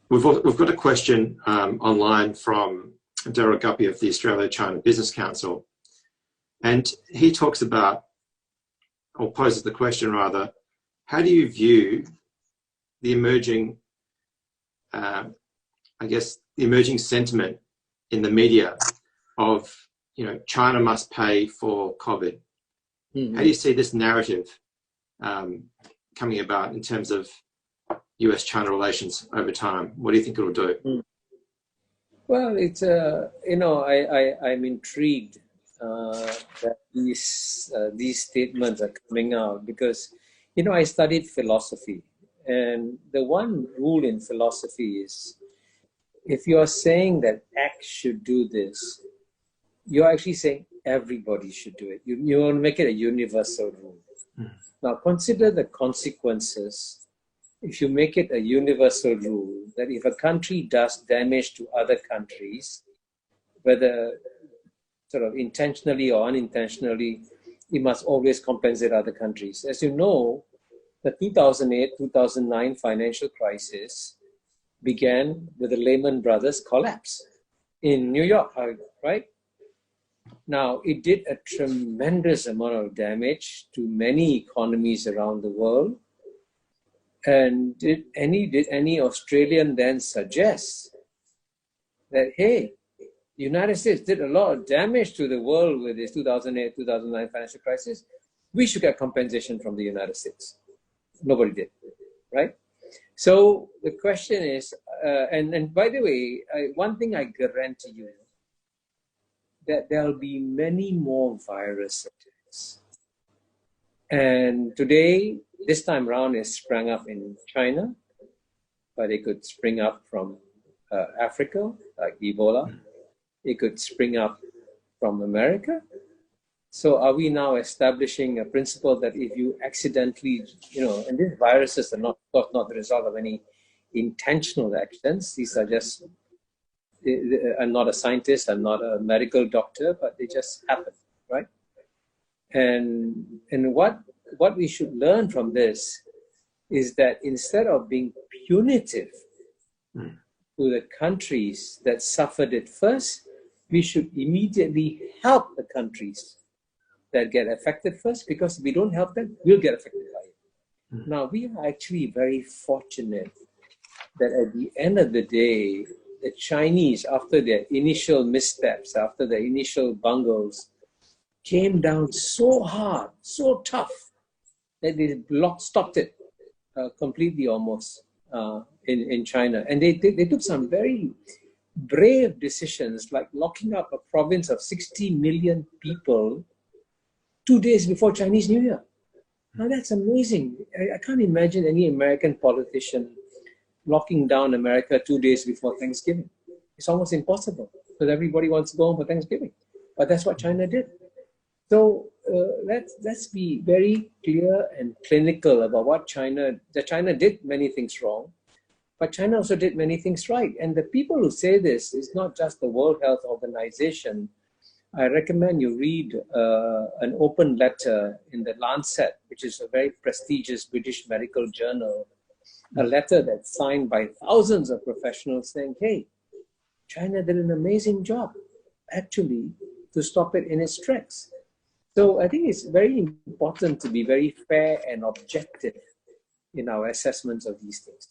We've got a question online from Daryl Guppy of the Australia-China Business Council, and he talks about, or poses the question rather, how do you view the emerging, I guess, the emerging sentiment in the media of, China must pay for COVID? Mm-hmm. How do you see this narrative coming about in terms of US-China relations over time? What do you think it will do? Well, it's I'm intrigued that these statements are coming out because, I studied philosophy, and the one rule in philosophy is if you are saying that X should do this, you're actually saying everybody should do it. You want to make it a universal rule. Now, consider the consequences if you make it a universal rule that if a country does damage to other countries, whether sort of intentionally or unintentionally, it must always compensate other countries. As you know, the 2008-2009 financial crisis began with the Lehman Brothers collapse in New York, right? Now, it did a tremendous amount of damage to many economies around the world. And did any Australian then suggest that, hey, the United States did a lot of damage to the world with this 2008-2009 financial crisis. We should get compensation from the United States. Nobody did, right? So the question is, and by the way, one thing I guarantee you, that there'll be many more virus attacks. And today, this time around, it sprang up in China, but it could spring up from Africa, like Ebola. It could spring up from America. So are we now establishing a principle that if you accidentally, and these viruses are not the result of any intentional accidents. These are just, I'm not a scientist, I'm not a medical doctor, but they just happen, right? And what we should learn from this is that instead of being punitive to the countries that suffered it first, we should immediately help the countries that get affected first, because if we don't help them, we'll get affected by it. Now, we are actually very fortunate that at the end of the day, the Chinese, after their initial missteps, after their initial bungles, came down so hard, so tough, that they stopped it completely almost in China. And they took some very brave decisions, like locking up a province of 60 million people 2 days before Chinese New Year. Now that's amazing. I can't imagine any American politician locking down America 2 days before Thanksgiving. It's almost impossible because everybody wants to go home for Thanksgiving. But that's what China did. So let's be very clear and clinical about what China did many things wrong, but China also did many things right. And the people who say this is not just the World Health Organization. I recommend you read an open letter in the Lancet, which is a very prestigious British medical journal, a letter that's signed by thousands of professionals saying, hey, China did an amazing job, actually, to stop it in its tracks. So I think it's very important to be very fair and objective in our assessments of these things.